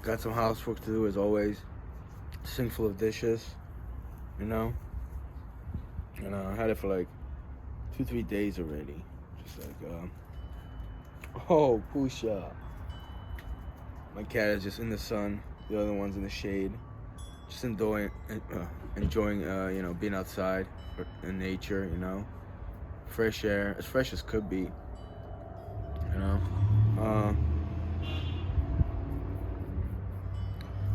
Got some housework to do as always. Sink full of dishes, you know. And I had it for like 2, 3 days already. Just like, oh, Pusha. My cat is just in the sun. The other one's in the shade. Just enjoying, being outside in nature, fresh air, as fresh as could be, you know. Uh,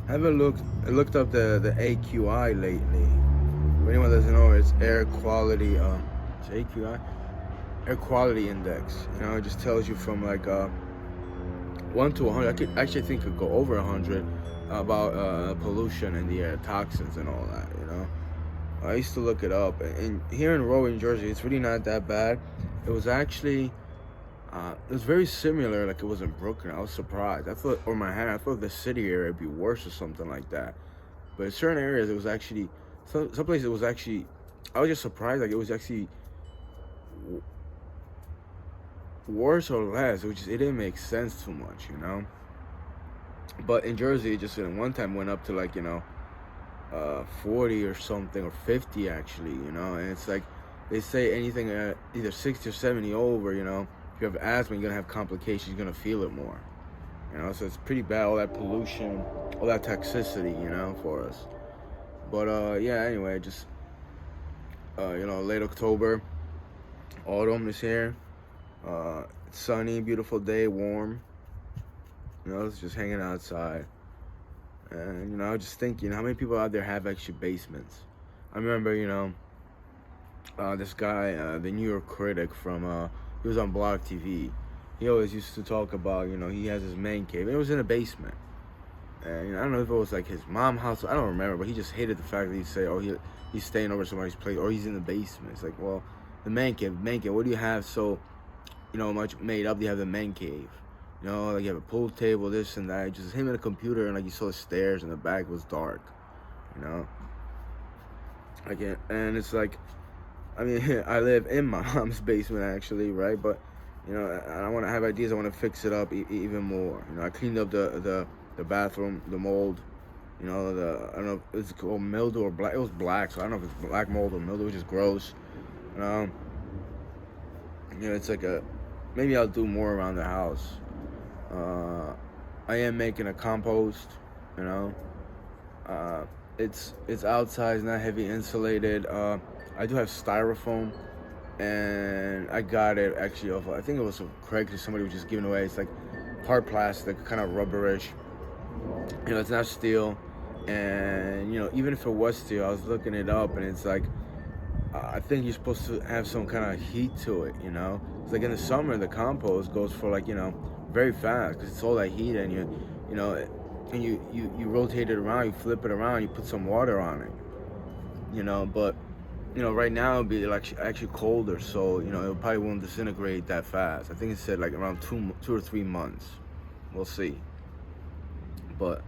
haven't looked up the AQI lately. If anyone doesn't know, it's air quality. It's AQI, air quality index. It just tells you from like 1 to 100. I could actually think it could go over 100 about pollution in the air, toxins and all that. I used to look it up, and here in Rowan, Jersey, it's really not that bad. It was actually, it was very similar, like it was in Brooklyn. I was surprised. I thought, or Manhattan, I thought the city area would be worse or something like that. But in certain areas, it was actually, some places it was actually, I was just surprised, like it was actually worse or less. It didn't make sense too much. But in Jersey, it just one time went up to like, 40 or something, or 50 actually, and it's like they say anything either 60 or 70 over, if you have asthma, you're gonna have complications, you're gonna feel it more, so it's pretty bad, all that pollution, all that toxicity, for us. But yeah, anyway, just late October, autumn is here. Sunny, beautiful day, warm, it's just hanging outside. And, I was just thinking, how many people out there have actually basements? I remember, this guy, the New York critic from, he was on Blog TV. He always used to talk about, he has his man cave. And it was in a basement. And, I don't know if it was like his mom's house. I don't remember, but he just hated the fact that he'd say, oh, he's staying over somebody's place, or he's in the basement. It's like, well, the man cave, what do you have so, much made up? Do you have the man cave? Like you have a pool table, this and that. Just him and a computer, and like you saw the stairs, and the back was dark. And it's like, I mean, I live in my mom's basement actually, right? But I want to have ideas. I want to fix it up even more. I cleaned up the bathroom, the mold. I don't know if it's called mildew or black. It was black, so I don't know if it's black mold or mildew, which is gross. It's like maybe I'll do more around the house. I am making a compost, it's outside, it's not heavy insulated. I do have styrofoam, and I got it actually off, I think it was a Craigslist, somebody was just giving away. It's like hard plastic, kind of rubberish. It's not steel, and even if it was steel, I was looking it up, and it's like, I think you're supposed to have some kind of heat to it. It's like in the summer, the compost goes for like, very fast, because it's all that heat, and and you rotate it around, you flip it around, you put some water on it, but right now it'll be like actually colder, so it probably won't disintegrate that fast. I think it said like around 2 or 3 months. We'll see. But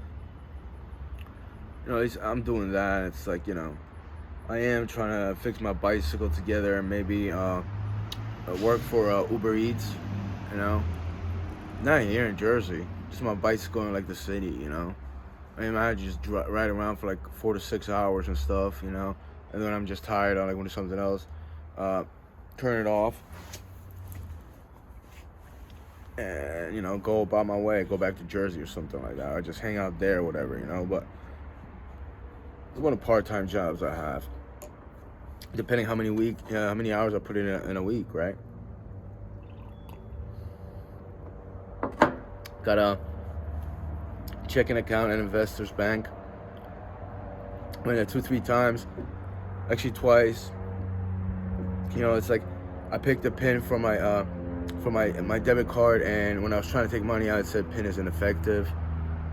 I'm doing that. It's like, I am trying to fix my bicycle together, and maybe work for Uber Eats, not here in Jersey, just my bicycle in like the city, I mean, I just ride around for like 4 to 6 hours and stuff, and then I'm just tired, I like want to do something else, turn it off, and go about my way, go back to Jersey or something like that, or just hang out there or whatever, but it's one of the part-time jobs I have, depending how many hours I put in a week, right? Got a checking account at Investors Bank. Went there 2-3 times, actually twice. It's like I picked a pin for my debit card, and when I was trying to take money out, it said pin is ineffective.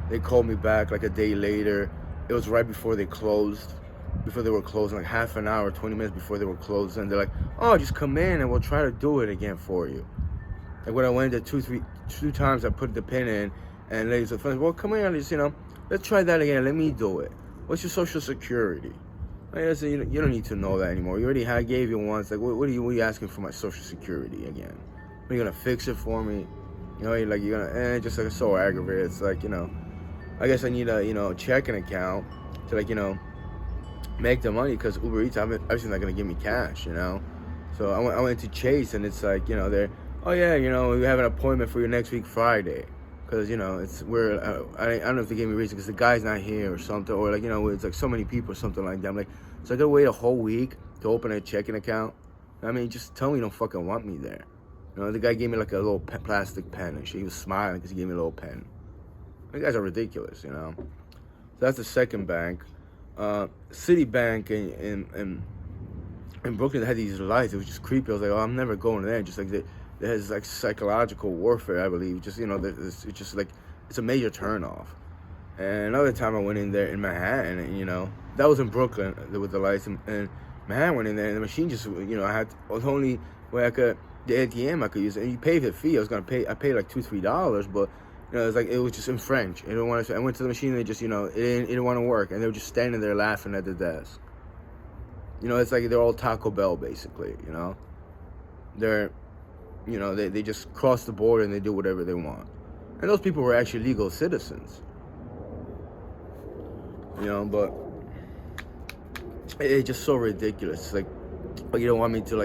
They called me back like a day later. It was right before they were closing, like half an hour, 20 minutes before they were closing. They're like, oh, just come in and we'll try to do it again for you. Like when I went there 2 times, I put the pin in, and ladies are well, come here, just, let's try that again. Let me do it. What's your social security? I said, you don't need to know that anymore. You already gave you once. Like, what are you asking for my social security again? Are you gonna fix it for me? You're gonna, just like so aggravated. It's like, I guess I need a, checking account to, like, make the money, because Uber Eats, obviously not gonna give me cash, So I went to Chase, and it's like, they're, oh yeah, we have an appointment for you next week Friday, because it's where I don't know if they gave me a reason, because the guy's not here or something, or like it's like so many people or something like that. I'm like, so I gotta wait a whole week to open a checking account. I mean, just tell me you don't fucking want me there. The guy gave me like a little plastic pen, and he was smiling because he gave me a little pen. You guys are ridiculous, So that's the second bank. Citibank in Brooklyn had these lights. It was just creepy. I was like, oh, I'm never going there. Just like there's like psychological warfare, I believe. Just it's just like it's a major turnoff. And another time I went in there in Manhattan, and that was in Brooklyn with the lights, and Manhattan went in there, and the machine just it was the only way I could, the ATM I could use, and you pay the fee. I paid like $2-3, but it's like it was just in French. I went to the machine, and they just it didn't want to work, and they were just standing there laughing at the desk. It's like they're all Taco Bell basically. They're they just cross the border and they do whatever they want, and those people were actually legal citizens. But it's just so ridiculous. It's like, but you don't want me to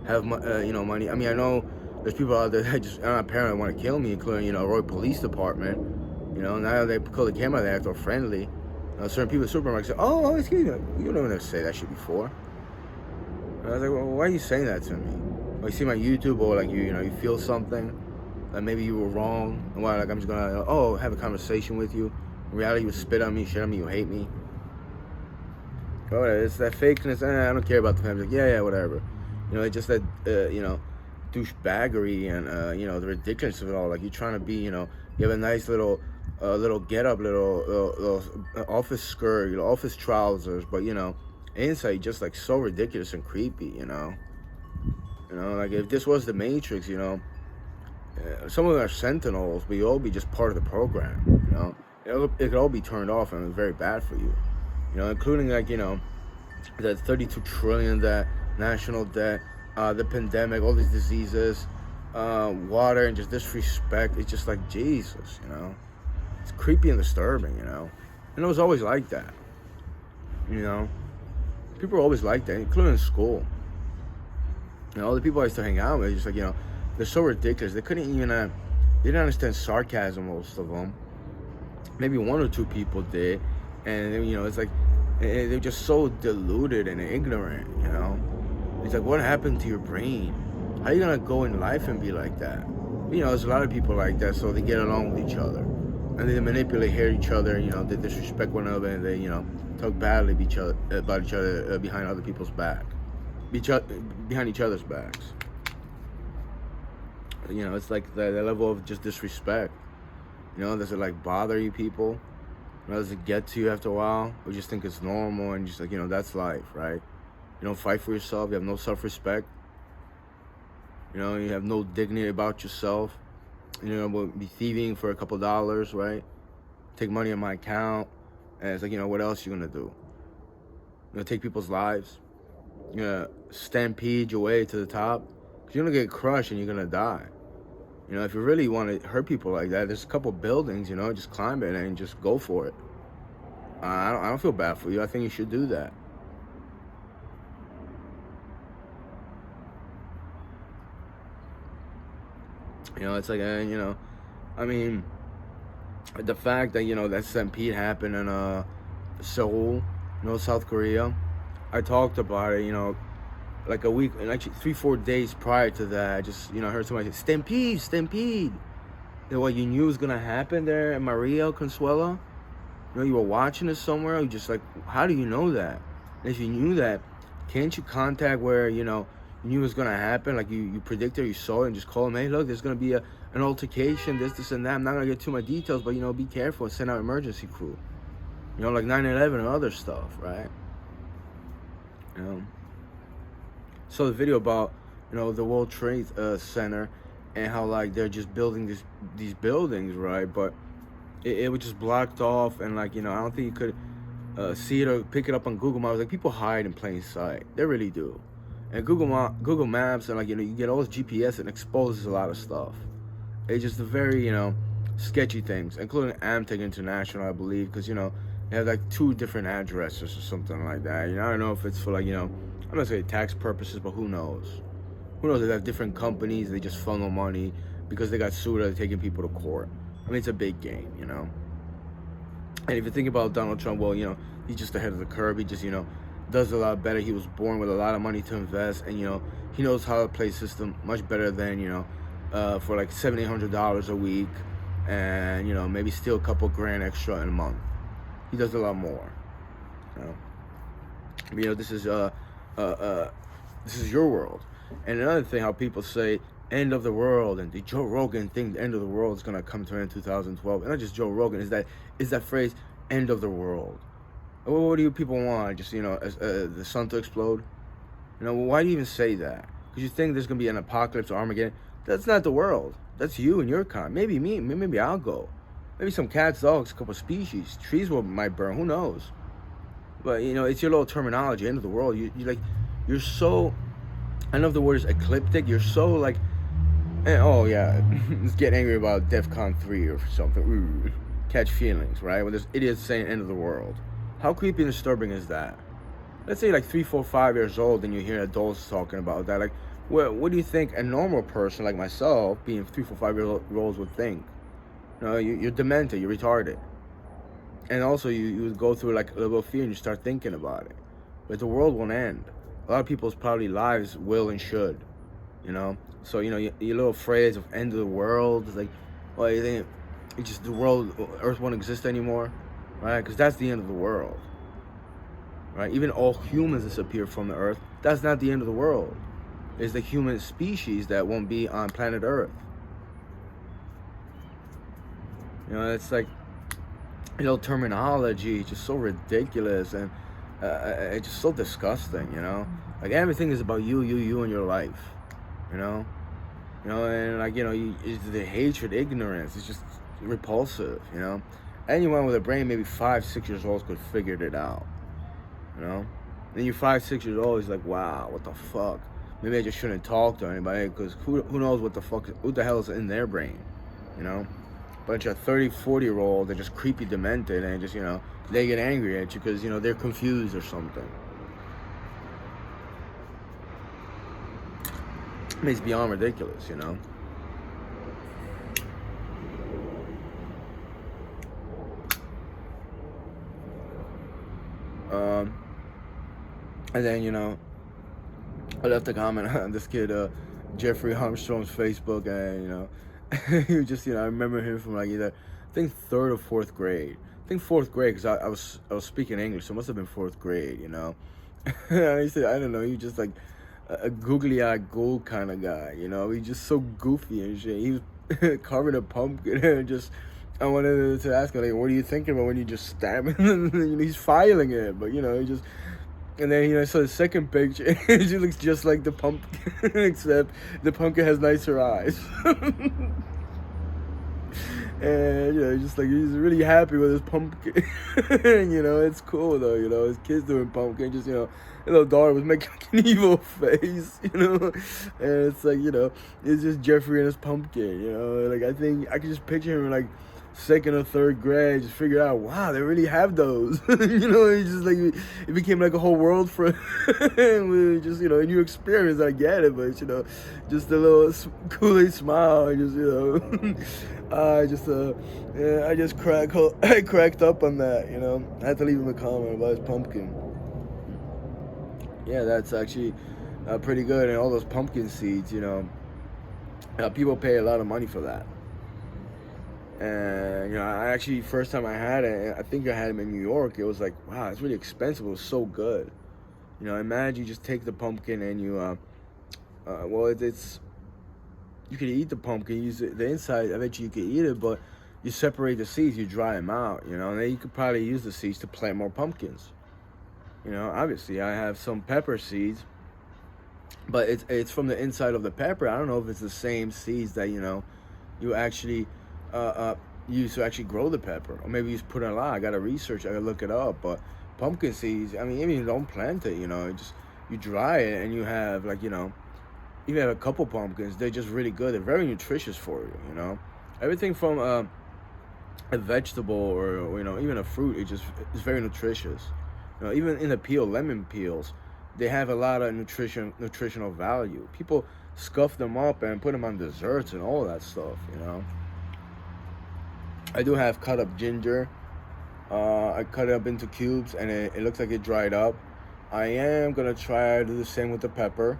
have money. I mean, I know there's people out there that just apparently want to kill me, including Roy Police Department. Now they pull the camera, they act all friendly. Certain people at the supermarket say, "Oh, excuse me, you never say that shit before." And I was like, "Well, why are you saying that to me? Well, you see my YouTube, or like you feel something, like maybe you were wrong, and why I'm just gonna have a conversation with you. In reality, you spit on me, shit on me, you hate me. Oh, it's that fakeness. I don't care about the family. Like, yeah, whatever. It's just that douchebaggery and the ridiculousness of it all. Like, you're trying to be, you have a nice little get up, little office skirt, office trousers, but inside just like so ridiculous and creepy. Like if this was the Matrix, some of them are sentinels, but you'll all be just part of the program. It could all be turned off, and it's very bad for you. Including like the 32 trillion debt, national debt, the pandemic, all these diseases, water, and just disrespect. It's just like Jesus, It's creepy and disturbing, And it was always like that, People are always like that, including in school. The people I used to hang out with, just like they're so ridiculous. They couldn't even they didn't understand sarcasm, most of them. Maybe one or two people did, and it's like they're just so deluded and ignorant. It's like, what happened to your brain? How are you gonna go in life and be like that? There's a lot of people like that, so they get along with each other, and they manipulate, hear each other. They disrespect one another, and they talk badly about each other behind other people's back, behind each other's backs. It's like the level of just disrespect. Does it like bother you people? Does it get to you after a while? Or just think it's normal and just like, that's life, right? You don't fight for yourself. You have no self-respect. You have no dignity about yourself. We'll be thieving for a couple dollars, right? Take money on my account. And it's like, what else you gonna do? Take people's lives? You're gonna stampede your way to the top? Because you're gonna get crushed and you're gonna die. If you really want to hurt people like that, there's a couple buildings, just climb it and just go for it. I don't feel bad for you. I think you should do that. It's like, I mean, the fact that, that stampede happened in Seoul, South Korea, I talked about it, like a week, and actually 3-4 days prior to that, I just, heard somebody say, Stampede. What you knew was going to happen there in Maria, Consuela? You were watching it somewhere? You just like, how do you know that? And if you knew that, can't you contact where, you knew it was going to happen? Like you predicted, you saw it, and just call them, hey, look, there's going to be an altercation, this, and that. I'm not going to get too much details, but, be careful and send out emergency crew. Like 9/11 and other stuff, right? Saw the video about the World Trade Center and how like they're just building these buildings, right? But it was just blocked off, and like I don't think you could see it or pick it up on Google Maps. Like people hide in plain sight, they really do. And Google Maps and like you get all this GPS and exposes a lot of stuff. It's just a very sketchy things, including Amtech International, I believe, because they have like two different addresses or something like that. I don't know if it's for like I'm gonna say tax purposes, but who knows? Who knows? They have different companies. They just funnel money because they got sued. They're taking people to court. I mean, it's a big game. And if you think about Donald Trump, well, he's just ahead of the curve. He just, does a lot better. He was born with a lot of money to invest, and he knows how to play system much better than for like $700-800 a week, and maybe steal a couple grand extra in a month. He does a lot more. This is this is your world. And another thing, how people say end of the world, and the Joe Rogan think the end of the world is gonna come to an end in 2012, and not just Joe Rogan, is that phrase end of the world. What do you people want? Just the sun to explode? Why do you even say that? Because you think there's gonna be an apocalypse or Armageddon. That's not the world. That's you and your kind. Maybe me. Maybe I'll go. Maybe some cats, dogs, a couple species. Trees might burn. Who knows? But it's your little terminology. End of the world. You're so. I don't know if the word is ecliptic. You're so like. Oh yeah, let's get angry about DEFCON 3 or something. Ooh, catch feelings, right? When there's idiots saying end of the world. How creepy and disturbing is that? Let's say like 3, 4, 5 years old, and you hear adults talking about that. Like, what do you think a normal person like myself, being 3, 4, 5 years old, would think? You're demented, you're retarded. And also, you would go through like a little fear and you start thinking about it. But the world won't end. A lot of people's probably lives will and should, So, your little phrase of end of the world is like, well, you think it's just the world, Earth won't exist anymore, right? Because that's the end of the world, right? Even all humans disappear from the Earth. That's not the end of the world. It's the human species that won't be on planet Earth. It's like, terminology is just so ridiculous, and it's just so disgusting, Like, everything is about you and your life, and like, it's the hatred, ignorance. It's just repulsive, Anyone with a brain, maybe 5, 6 years old, could figure it out, Then you're 5, 6 years old, it's like, wow, what the fuck? Maybe I just shouldn't talk to anybody, because who knows what the hell is in their brain, Bunch of 30, 40-year-olds, they're just creepy, demented, and just, they get angry at you because, they're confused or something. I mean, it's beyond ridiculous, And then, I left a comment on this kid, Jeffrey Armstrong's Facebook, and, he was just, I remember him from like either, I think 3rd or 4th grade. I think 4th grade, because I was speaking English, so it must have been 4th grade, And he said, I don't know, he was just like a googly-eyed ghoul kind of guy, He's just so goofy and shit. He was carving a pumpkin, and I wanted to ask him, like, what are you thinking about when you just stab him? He's filing it, but, he just... And then, so the second picture, she looks just like the pumpkin, except the pumpkin has nicer eyes. And, just like, he's really happy with his pumpkin. It's cool, though, his kid's doing pumpkin, just, his little daughter was making like an evil face, And it's like, it's just Jeffrey and his pumpkin, Like, I think I could just picture him, like, 2nd or 3rd grade, just figured out, wow, they really have those. It's just like, it became like a whole world for him. Just, a new experience. I get it, but, just a little Kool-Aid smile, and just, I just cracked up on that, I had to leave him a comment about his pumpkin. Yeah, that's actually pretty good. And all those pumpkin seeds, people pay a lot of money for that. And, I actually, first time I had it, I think I had them in New York, it was like, wow, it's really expensive. It was so good. Imagine you just take the pumpkin and you, it's, you can eat the pumpkin, use the inside, I bet you can eat it, but you separate the seeds, you dry them out, and then you could probably use the seeds to plant more pumpkins. Obviously, I have some pepper seeds, but it's from the inside of the pepper. I don't know if it's the same seeds that, you actually... use to actually grow the pepper, or maybe you just put it in a lot. I gotta research, I gotta look it up. But pumpkin seeds, I mean, even if you don't plant it, you dry it, and you have like, even have a couple pumpkins. They're just really good. They're very nutritious for you. Everything from a vegetable or even a fruit, it's very nutritious. Even in the peel, lemon peels, they have a lot of nutritional value. People scuff them up and put them on desserts and all that stuff. I do have cut up ginger. I cut it up into cubes, and it looks like it dried up. I am gonna try to do the same with the pepper,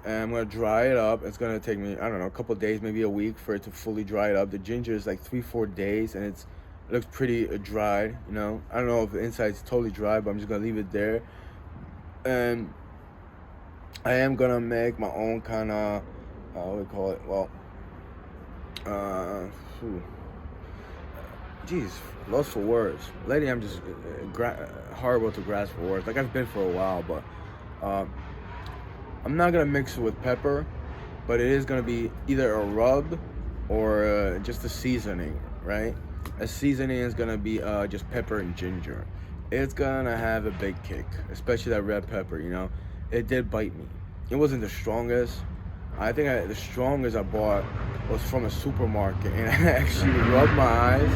and I'm gonna dry it up. It's gonna take me, I don't know, a couple days, maybe a week for it to fully dry it up. The ginger is like 3-4 days, and it looks pretty dried. I don't know if the inside's totally dry, but I'm just gonna leave it there. And I am gonna make my own kind of what do we call it? Well, geez, lost for words. Lately, I'm just horrible to grasp for words. Like I've been for a while, but I'm not gonna mix it with pepper, but it is gonna be either a rub or just a seasoning, right? A seasoning is gonna be just pepper and ginger. It's gonna have a big kick, especially that red pepper. It did bite me. It wasn't the strongest. I think the strongest I bought was from a supermarket, and I actually rubbed my eyes.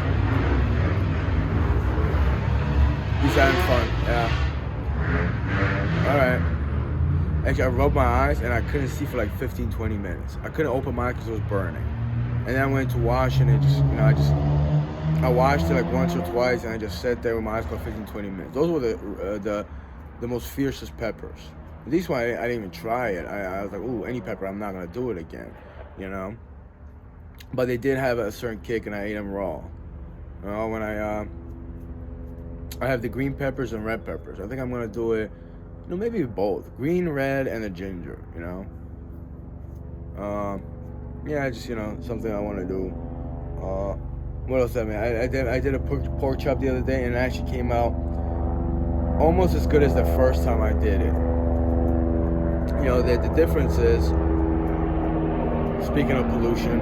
He's having fun, yeah. All right. Actually, I rubbed my eyes, and I couldn't see for like 15-20 minutes. I couldn't open my eyes because it was burning. And then I went to wash, and I washed it like once or twice, and I just sat there with my eyes closed 15-20 minutes. Those were the most fiercest peppers. This one, I didn't even try it. I was like, ooh, any pepper, I'm not gonna do it again, But they did have a certain kick, and I ate them raw. When I have the green peppers and red peppers. I think I'm gonna do it, maybe both, green, red, and the ginger. Yeah, just something I want to do. What else? I mean, I did a pork chop the other day, and it actually came out almost as good as the first time I did it. The difference is, speaking of pollution,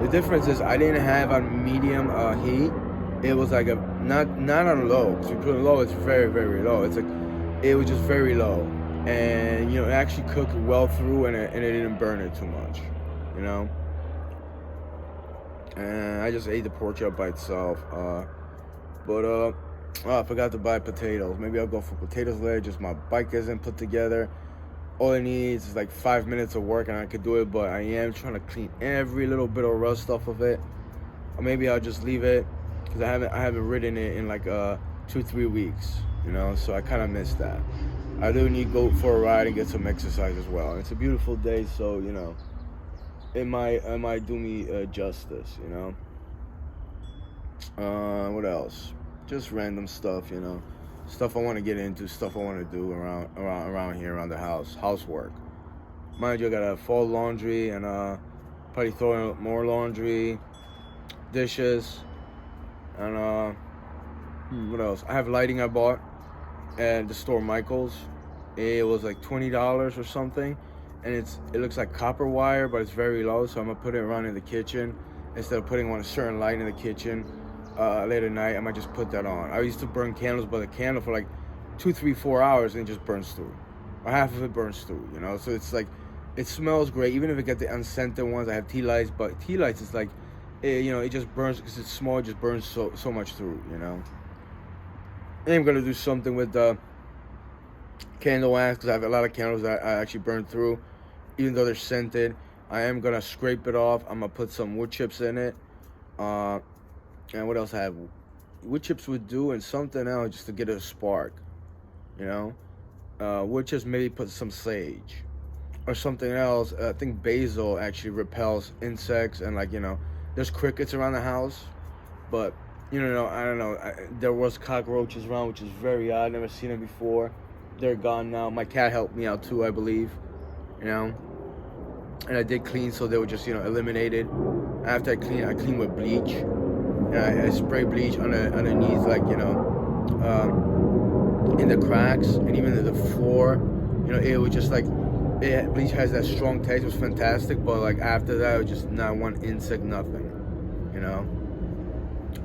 the difference is I didn't have on medium heat. It was like not on low, because you put it low, it's very, very low. It was just very low, and it actually cooked well through, and it didn't burn it too much, And I just ate the pork chop by itself. I forgot to buy potatoes. Maybe I'll go for potatoes later. Just my bike isn't put together. All it needs is like 5 minutes of work, and I could do it. But I am trying to clean every little bit of rust off of it. Or maybe I'll just leave it, because I haven't ridden it in like 2-3 weeks. So I kind of missed that. I do need to go for a ride and get some exercise as well. It's a beautiful day, so it might do me justice. What else? Just random stuff, stuff I want to get into, stuff I want to do around here, around the house, housework. Mind you, I gotta fold laundry and probably throw in more laundry, dishes, and what else? I have lighting I bought at the store Michael's. It was like $20 or something, and it looks like copper wire, but it's very low. So I'm gonna put it around in the kitchen instead of putting on a certain light in the kitchen. Late at night, I might just put that on. I used to burn candles by the candle for like 2, 3, 4 hours, and it just burns through, or half of it burns through. So it's like, it smells great, even if I get the unscented ones. I have tea lights, but tea lights is like, it just burns because it's small. It just burns so much through. And I'm gonna do something with the candle wax, because I have a lot of candles that I actually burn through, even though they're scented. I am gonna scrape it off. I'm gonna put some wood chips in it. And what else I have? Wood chips would do, and something else just to get a spark. Wood chips, maybe put some sage or something else. I think basil actually repels insects, and there's crickets around the house, but I don't know. There was cockroaches around, which is very odd. Never seen them before. They're gone now. My cat helped me out too, I believe. And I did clean, so they were just eliminated. After I clean with bleach. And I spray bleach underneath, in the cracks and even in the floor. It was just bleach has that strong taste. It was fantastic, but after that, it was just not one insect, nothing.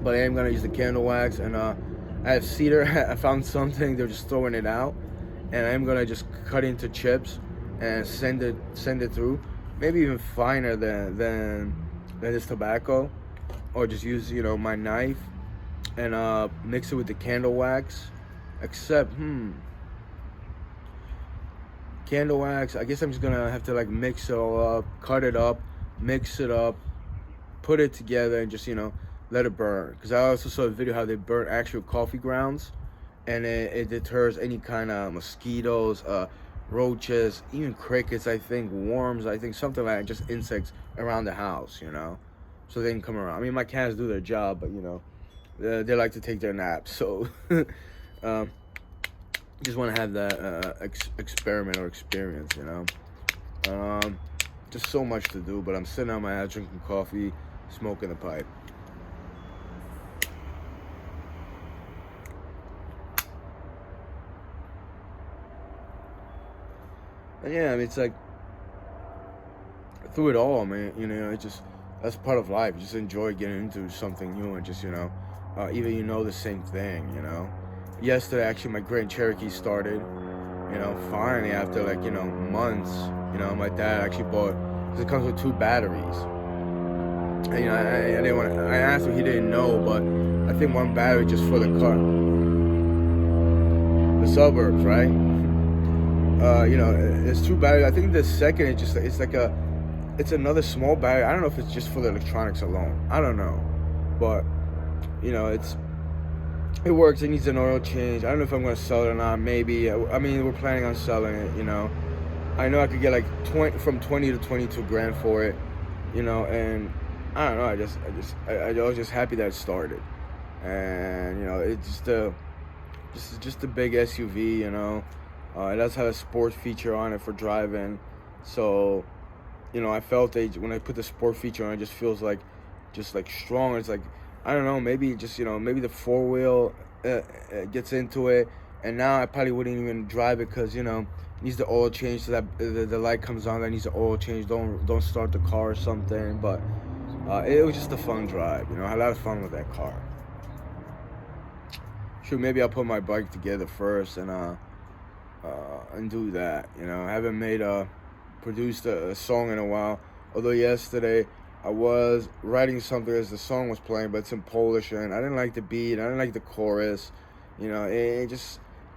But I am gonna use the candle wax, and I have cedar. I found something. They're just throwing it out, and I am gonna just cut into chips and send it through. maybe even finer than this tobacco, or just use my knife and mix it with the candle wax. Except, candle wax. I guess I'm just gonna have to like mix it all up, cut it up, mix it up, put it together, and just let it burn. Because I also saw a video how they burn actual coffee grounds, and it deters any kind of mosquitoes, roaches, even crickets. I think worms. I think something like that, just insects around the house. So they can come around. I mean, my cats do their job, but they like to take their naps. So just want to have that experiment or experience. Just so much to do, but I'm sitting on my ass drinking coffee, smoking the pipe. And yeah, I mean, it's like through it all, man. It's just that's part of life. Just enjoy getting into something new and just even the same thing. Yesterday, actually, my Grand Cherokee started. Finally after like months. My dad actually bought, because it comes with 2 batteries. And, I didn't want. I asked him, he didn't know, but I think 1 battery just for the car, the suburbs, right? There's 2 batteries. I think the second is just it's another small battery. I don't know if it's just for the electronics alone. I don't know, but it works. It needs an oil change. I don't know if I'm gonna sell it or not. Maybe. I mean, we're planning on selling it. I know I could get like 20 to 22 grand for it. And I don't know. I was just happy that it started, and it's just a big SUV. It does have a sports feature on it for driving, so I felt when I put the sport feature on, it just feels like strong. It's like, I don't know, maybe just maybe the 4-wheel gets into it, and now I probably wouldn't even drive it because it needs the oil change, so that the light comes on, that needs the oil change. Don't start the car or something. But it was just a fun drive. I had a lot of fun with that car. Sure, maybe I'll put my bike together first and do that. I haven't produced a song in a while. Although yesterday I was writing something as the song was playing, but it's in Polish, and I didn't like the beat. I didn't like the chorus.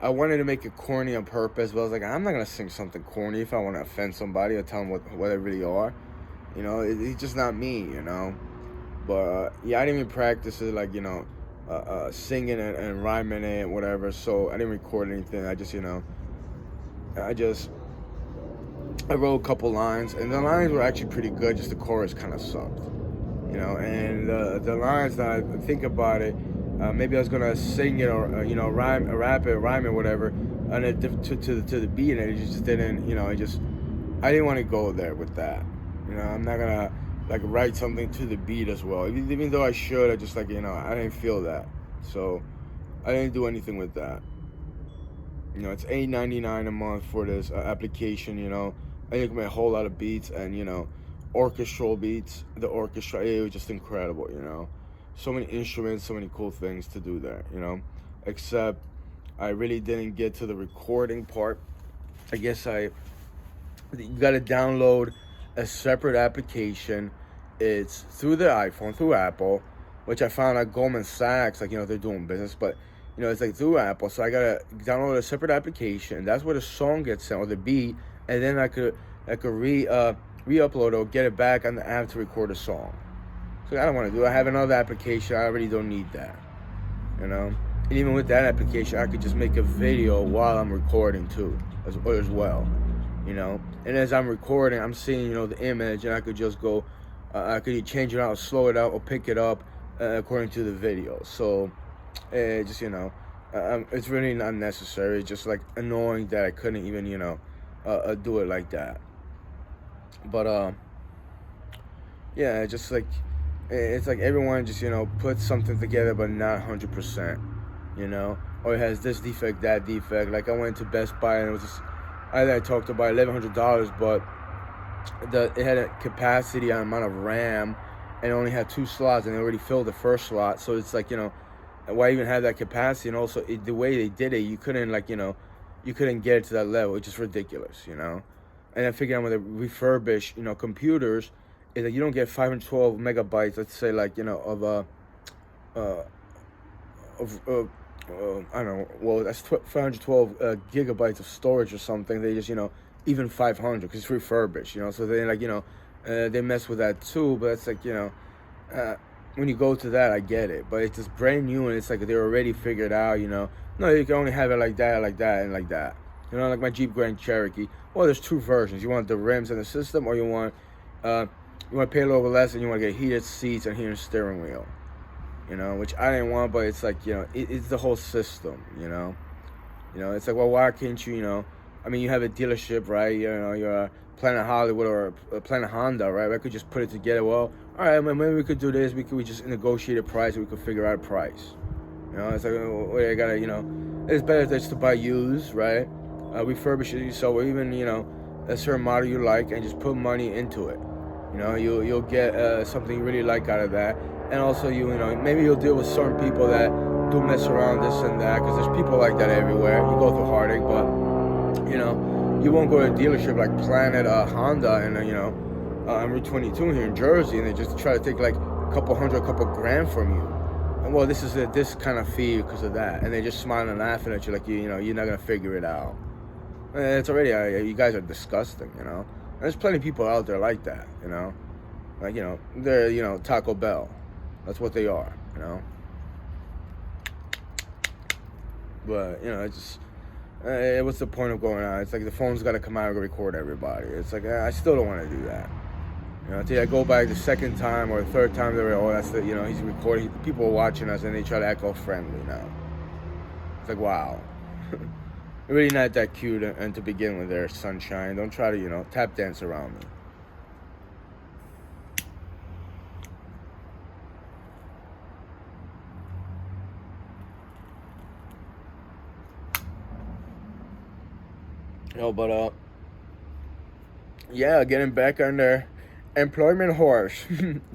I wanted to make it corny on purpose, but I was like, I'm not gonna sing something corny if I want to offend somebody or tell them what they really are. It's just not me. But yeah, I didn't even practice it, like singing and rhyming it, whatever. So I didn't record anything. I wrote a couple lines, and the lines were actually pretty good. Just the chorus kind of sucked, And the lines, that I think about it, maybe I was gonna sing it or rap it, rhyme it, whatever, and it to the beat, and it just didn't. I didn't want to go there with that. I'm not gonna like write something to the beat as well. Even though I should, I just I didn't feel that, so I didn't do anything with that. It's $8.99 a month for this application. I think I made a whole lot of beats and orchestral beats. The orchestra, it was just incredible. So many instruments, so many cool things to do there. Except I really didn't get to the recording part. I guess you got to download a separate application. It's through the iPhone, through Apple, which I found at Goldman Sachs, they're doing business, but it's like through Apple. So I gotta download a separate application. That's where the song gets sent, or the beat, and then I could re-upload or get it back on the app to record a song. So I don't want to do it. I have another application. I already don't need that. And even with that application, I could just make a video while I'm recording too, as well. And as I'm recording, I'm seeing the image, and I could just go. I could change it out, slow it out, or pick it up according to the video. So. It's really not necessary. It's just like annoying that I couldn't even do it like that. But yeah, it's like everyone just puts something together, but not 100%. Or it has this defect, that defect. Like I went to Best Buy, and it was just, I talked about $1,100, but it had a capacity on amount of RAM, and it only had 2 slots, and it already filled the first slot. So it's like why even have that capacity? And also the way they did it, you couldn't you couldn't get it to that level. It's just ridiculous. And I figure out when they refurbish, computers, is that you don't get 512 megabytes, let's say, like, uh, I don't know, well, that's 512 gigabytes of storage or something. They just, even 500 because it's refurbished, so they, like, they mess with that too. But it's like, when you go to that, I get it. But it's just brand new, and it's like they're already figured out, no, you can only have it like that, and like that. Like my Jeep Grand Cherokee. Well, there's two versions. You want the rims and the system, or you want to pay a little bit less and you want to get heated seats and heated steering wheel. Which I didn't want, but it's like, it's the whole system, It's like, well, why can't you, I mean, you have a dealership, right? You're Planet Hollywood or Planet Honda, right? I could just put it together. Well, all right, maybe we could do this. We just negotiate a price, and we could figure out a price. It's like, well, I gotta, it's better just to buy used, right? Refurbish it yourself, or even, a certain model you like, and just put money into it. You'll get something you really like out of that. And also, maybe you'll deal with certain people that do mess around this and that, because there's people like that everywhere. You go through heartache, but, you won't go to a dealership like Planet Honda and, on Route 22 here in Jersey, and they just try to take like a couple grand from you. And, well, this is this kind of fee because of that. And they just smiling and laughing at you like, you're not going to figure it out. And it's already, you guys are disgusting, And there's plenty of people out there like that, Like, they're, Taco Bell. That's what they are, But, it's just, what's the point of going out? It's like the phone's got to come out and record everybody. It's like, I still don't want to do that. Until I go back the second time or the third time, they're like, oh, that's the, he's recording. People are watching us, and they try to act all friendly now. It's like, wow. You're really not that cute and to begin with there, sunshine. Don't try to, tap dance around me. But yeah, getting back on the employment horse.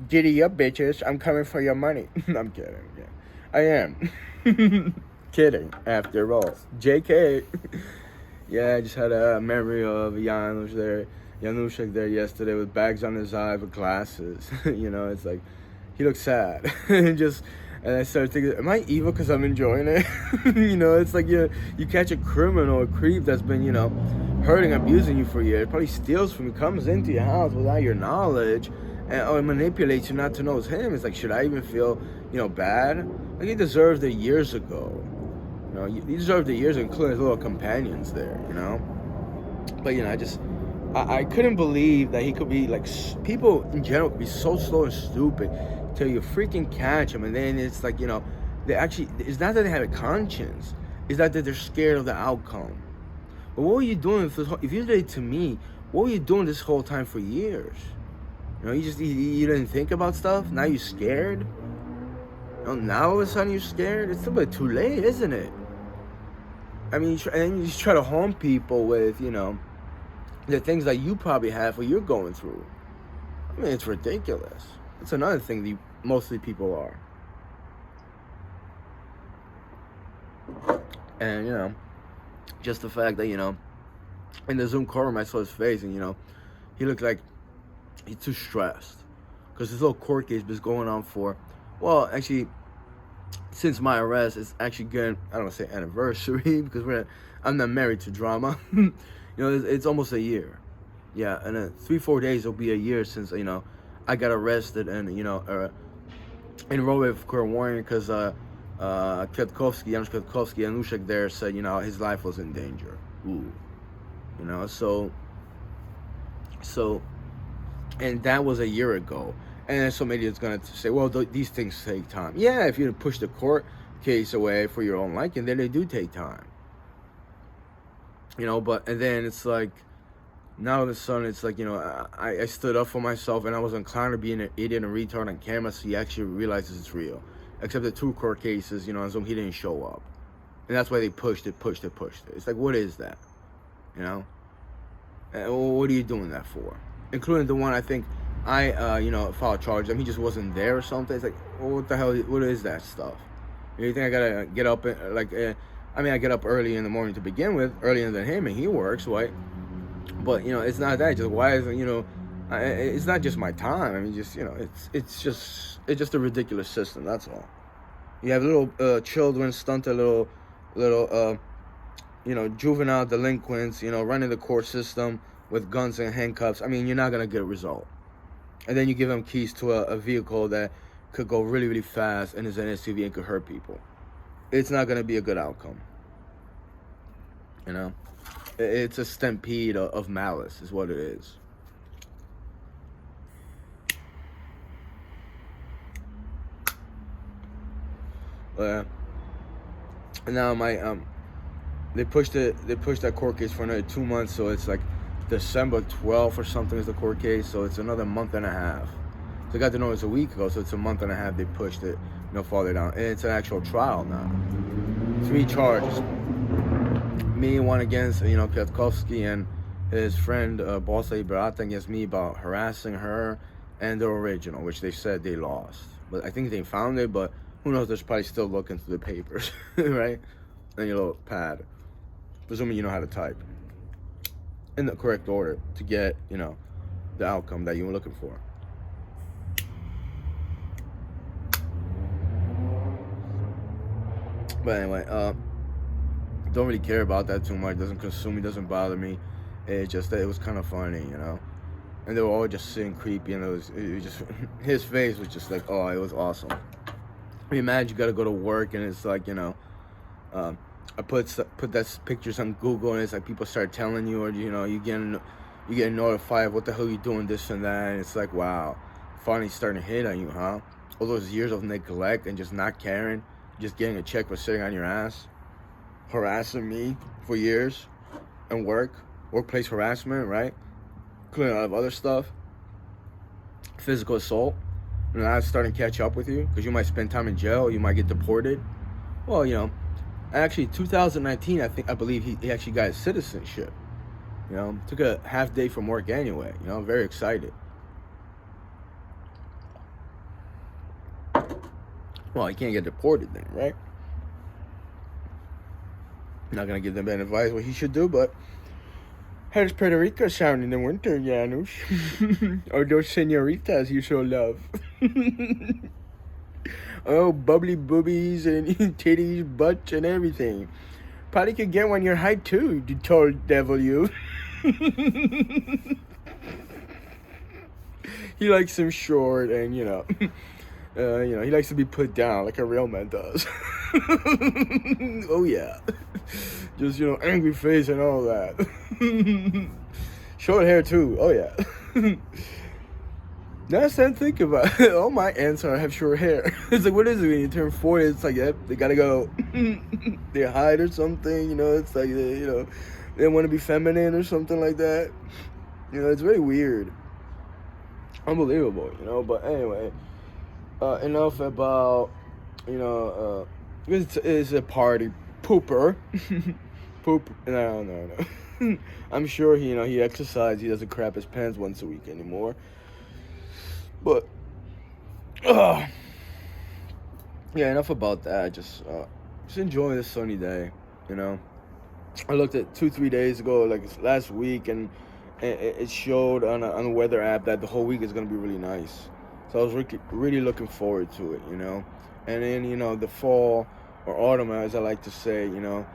Giddy up, bitches. I'm coming for your money. I'm kidding. Yeah. I am. Kidding, after all. JK. Yeah, I just had a memory of Januszek there yesterday with bags on his eyes with glasses. It's like, he looks sad. And I started thinking, am I evil because I'm enjoying it? It's like you catch a criminal, a creep that's been, hurting, abusing you for years, probably steals from you, comes into your house without your knowledge, or manipulates you not to know it's him. It's like, should I even feel, bad? Like, he deserved it years ago. He deserved it years ago, including his little companions there, But, I couldn't believe that he could be, like, people in general could be so slow and stupid till you freaking catch them. And then it's like, they actually, it's not that they have a conscience, it's that they're scared of the outcome. But what were you doing if you did it to me? What were you doing this whole time for years? You didn't think about stuff. Now you're scared. Now all of a sudden you're scared. It's a bit too late, isn't it? I mean, and you just try to harm people with, the things that you probably have or you're going through. I mean, it's ridiculous. It's another thing that mostly people are. And, just the fact that, in the Zoom call room, I saw his face, and, he looked like he's too stressed. Because this little court case was going on for, well, actually, since my arrest, it's actually good, I don't want to say anniversary, because I'm not married to drama. It's almost a year. Yeah, and in 3-4 days, it'll be a year since, I got arrested and, enrolled with court warning because Janusz Kwiatkowski, Januszek there said, his life was in danger. Ooh. So, and that was a year ago. And then somebody is going to say, well, these things take time. Yeah, if you push the court case away for your own liking, then they do take time. And then it's like, now all of a sudden, it's like, I stood up for myself, and I was inclined to be an idiot and retard on camera, so he actually realizes it's real. Except the 2 court cases, on Zoom, he didn't show up. And that's why they pushed it. It's like, what is that? What are you doing that for? Including the one, I think, I filed charges. He just wasn't there or something. It's like, well, what the hell, what is that stuff? You think I gotta get up, I get up early in the morning to begin with, earlier than him, and he works, right? But it's not that. Just why isn't it's not just my time. I mean, just it's just a ridiculous system. That's all. You have little children, stunted little juvenile delinquents, running the court system with guns and handcuffs. I mean, you're not gonna get a result. And then you give them keys to a vehicle that could go really, really fast and is an SUV and could hurt people. It's not gonna be a good outcome. It's a stampede of malice, is what it is. Now they pushed that court case for another 2 months, so it's like December 12th or something is the court case, so it's another month and a half. So I got to know it's a week ago, so it's a month and a half they pushed it, farther down. And it's an actual trial now. 3 charges. Me, one against, Kwiatkowski and his friend, Bossa Ibarata, against me about harassing her, and the original, which they said they lost. But I think they found it, but who knows, there's probably still looking through the papers, right? And your little pad. Presuming you know how to type in the correct order to get, the outcome that you were looking for. But anyway, don't really care about that too much. Doesn't consume me, doesn't bother me. It's just that it was kind of funny, And they were all just sitting creepy, and it was just his face was just like, oh, it was awesome. I mean, imagine you got to go to work, and it's like, I put that pictures on Google, and it's like people start telling you, or you getting notified of what the hell you doing, this and that, and it's like, wow, finally starting to hit on you, huh? All those years of neglect and just not caring, just getting a check for sitting on your ass, harassing me for years, and workplace harassment, right? Including a lot of other stuff, physical assault. And now it's starting to catch up with you because you might spend time in jail, you might get deported. Well, actually 2019, I believe he actually got his citizenship. Took a half day from work anyway. I'm very excited. Well, he can't get deported then, right? I'm not gonna give them bad advice what he should do, but how does Puerto Rico sound in the winter, Janusz? Or those senoritas you so love? Oh, bubbly boobies and titties, butts, and everything. Probably could get one your height too, you tall devil, you. He likes them short, and he likes to be put down like a real man does. Oh yeah, just angry face and all that. Short hair too. Oh yeah. Now I'm starting to think about it. All my aunts have short hair. It's like, what is it when you turn 40? It's like, yep, they gotta go. They hide or something, It's like, they want to be feminine or something like that. It's very weird. Unbelievable, But anyway, enough about, it's a party pooper. Poop. No. I'm sure he exercises. He doesn't crap his pants once a week anymore. But, yeah, enough about that. Just enjoying this sunny day, I looked at 2-3 days ago, like last week, and it showed on a weather app that the whole week is going to be really nice. So I was really looking forward to it, And then, the fall or autumn, as I like to say, even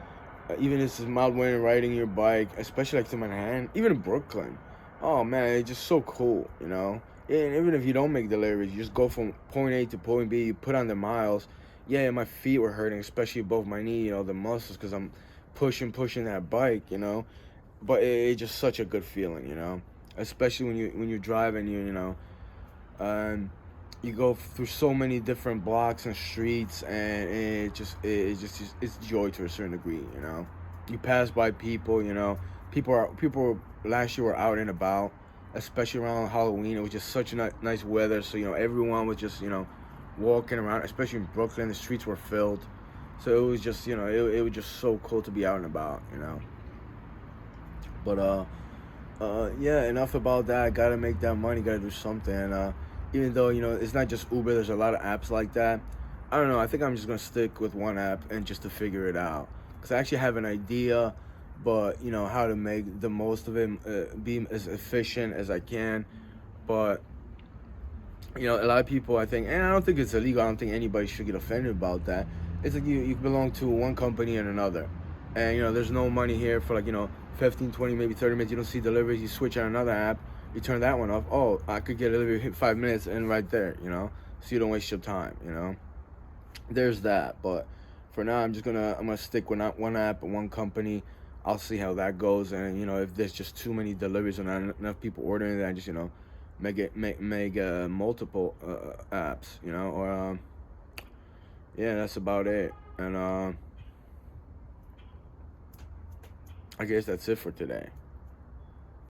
if it's mild winter, riding your bike, especially like to Manhattan, even in Brooklyn. Oh, man, it's just so cool, And even if you don't make deliveries, you just go from point A to point B, you put on the miles. Yeah, my feet were hurting, especially above my knee, the muscles, because I'm pushing that bike, But it's just such a good feeling, Especially when you're driving, you go through so many different blocks and streets, and it's joy to a certain degree, You pass by people, People last year were out and about, especially around Halloween. It was just such a nice weather, so everyone was just walking around, especially in Brooklyn. The streets were filled, so it was just it was just so cool to be out and about, But yeah, enough about that. I gotta make that money, gotta do something. And even though it's not just Uber, there's a lot of apps like that. I don't know, I think I'm just gonna stick with one app and just to figure it out, because I actually have an idea but you know how to make the most of it, be as efficient as I can. But you know, a lot of people, I think, and I don't think it's illegal. I don't think anybody should get offended about that. It's like you belong to one company and another, and you know, there's no money here for like, you know, 15, 20, maybe 30 minutes. You don't see deliveries. You switch on another app. You turn that one off. Oh, I could get a delivery hit 5 minutes and right there. You know, so you don't waste your time. You know, there's that. But for now, I'm gonna stick with not one app and one company. I'll see how that goes, and you know, if there's just too many deliveries or not enough people ordering it, I just, you know, make multiple apps, you know, or yeah, that's about it. And I guess that's it for today.